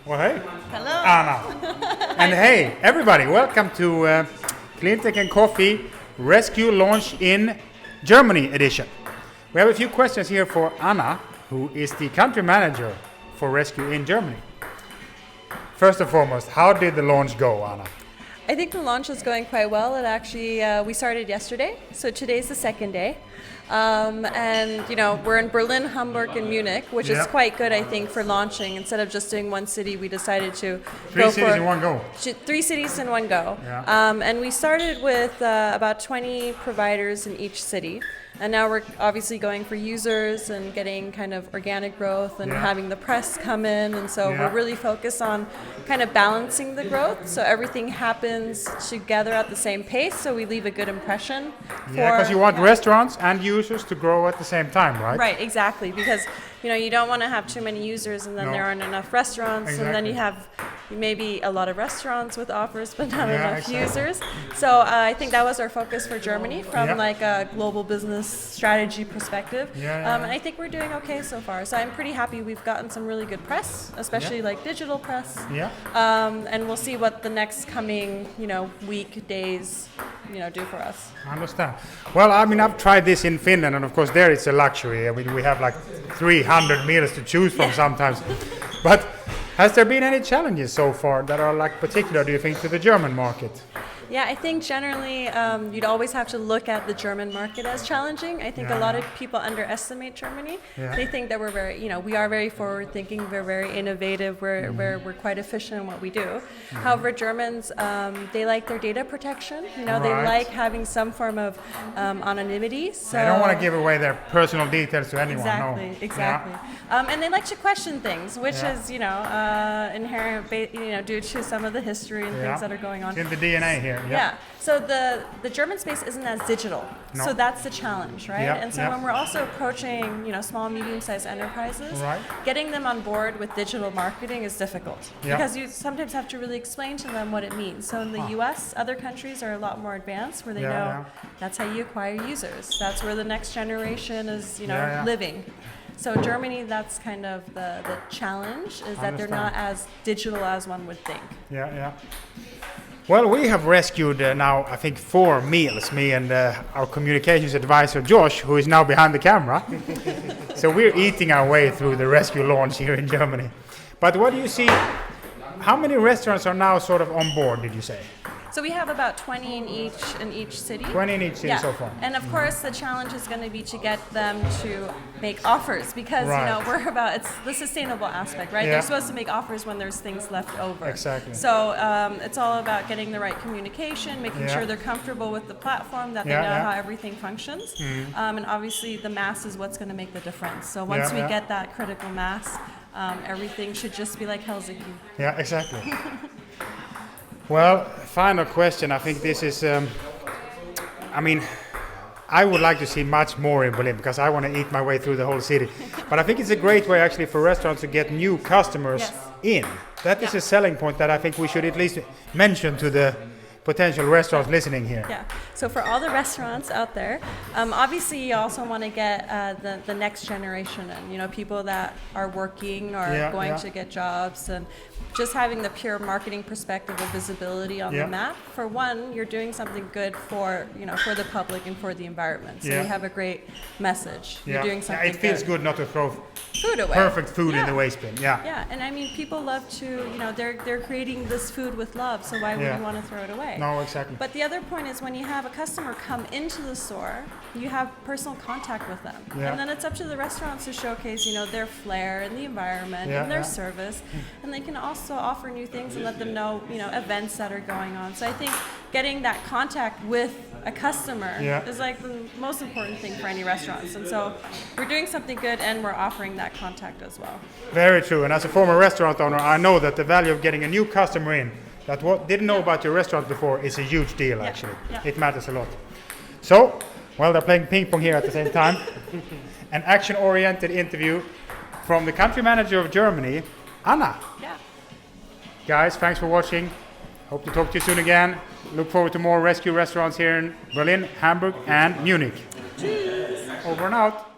Well, hey. Hello. Anna. And hey, everybody, welcome to Cleantech and Coffee ResQ Launch in Germany edition. We have a few questions here for Anna, who is the country manager for ResQ in Germany. First and foremost, how did the launch go, Anna? I think the launch is going quite well. It actually, we started yesterday, so today's the second day. And you know, we're in Berlin, Hamburg, and Munich, which is quite good, I think, for launching. Instead of just doing one city, we decided to Three cities in one go. 3 cities in one go. Yeah. And we started with about 20 providers in each city. And now we're obviously going for users and getting kind of organic growth and having the press come in. And so we're really focused on kind of balancing the growth. So everything happens together at the same pace. So we leave a good impression. Yeah, because you want restaurants and users to grow at the same time, right? Right, exactly. Because you know, you don't want to have too many users and then there aren't enough restaurants. And then you have maybe a lot of restaurants with offers but not enough users. So I think that was our focus for Germany from like a global business strategy perspective. And I think we're doing okay so far. So I'm pretty happy. We've gotten some really good press, especially like digital press. And we'll see what the next coming, week, days, do for us. I understand. Well, I mean, I've tried this in Finland, and of course there it's a luxury. I mean, we have like 300 meals to choose from sometimes. But has there been any challenges so far that are like particular, do you think, to the German market? Yeah, I think generally you'd always have to look at the German market as challenging. I think a lot of people underestimate Germany. They think that we're very, we are very forward-thinking, we're very innovative, we're quite efficient in what we do. However, Germans, they like their data protection. They like having some form of anonymity. So they don't want to give away their personal details to anyone. Exactly. And they like to question things, which is, inherent, due to some of the history and things that are going on. It's in the DNA here. So the German space isn't as digital. So that's the challenge, right? And so when we're also approaching, small, medium-sized enterprises, getting them on board with digital marketing is difficult because you sometimes have to really explain to them what it means. So in the US, other countries are a lot more advanced where they know that's how you acquire users. That's where the next generation is, living. So in Germany, that's kind of the challenge is that they're not as digital as one would think. Well, we have rescued now, I think, 4 meals, me and our communications advisor, Josh, who is now behind the camera. So we're eating our way through the ResQ launch here in Germany. But what do you see? How many restaurants are now sort of on board, did you say? So we have about 20 in each city. 20 in each city so far. And of course, the challenge is going to be to get them to make offers because we're about it's the sustainable aspect, right? They're supposed to make offers when there's things left over. Exactly. So it's all about getting the right communication, making sure they're comfortable with the platform, that they know how everything functions, and obviously the mass is what's going to make the difference. So once we get that critical mass, everything should just be like Helsinki. Yeah, exactly. Well, final question. I think this is, I would like to see much more in Berlin because I want to eat my way through the whole city. But I think it's a great way actually for restaurants to get new customers in. That is a selling point that I think we should at least mention to the potential restaurants listening here. So for all the restaurants out there, obviously you also want to get the next generation in, people that are working or going to get jobs, and just having the pure marketing perspective of visibility on the map. For one, you're doing something good for, for the public and for the environment. So you have a great message. You're doing something it feels good not to throw food away. Perfect food in the waste bin. And I mean, people love to, they're creating this food with love, so why would you want to throw it away? No, exactly. But the other point is when you have a customer come into the store, you have personal contact with them. And then it's up to the restaurants to showcase, their flair and the environment and their service. And they can also offer new things and let them know, events that are going on. So I think getting that contact with a customer is like the most important thing for any restaurants. And so we're doing something good and we're offering that contact as well. Very true. And as a former restaurant owner, I know that the value of getting a new customer in that didn't know about your restaurant before is a huge deal, actually. It matters a lot. So, they're playing ping pong here at the same time. An action-oriented interview from the country manager of Germany, Anna. Guys, thanks for watching. Hope to talk to you soon again. Look forward to more ResQ restaurants here in Berlin, Hamburg, and Munich. Cheers. Over and out.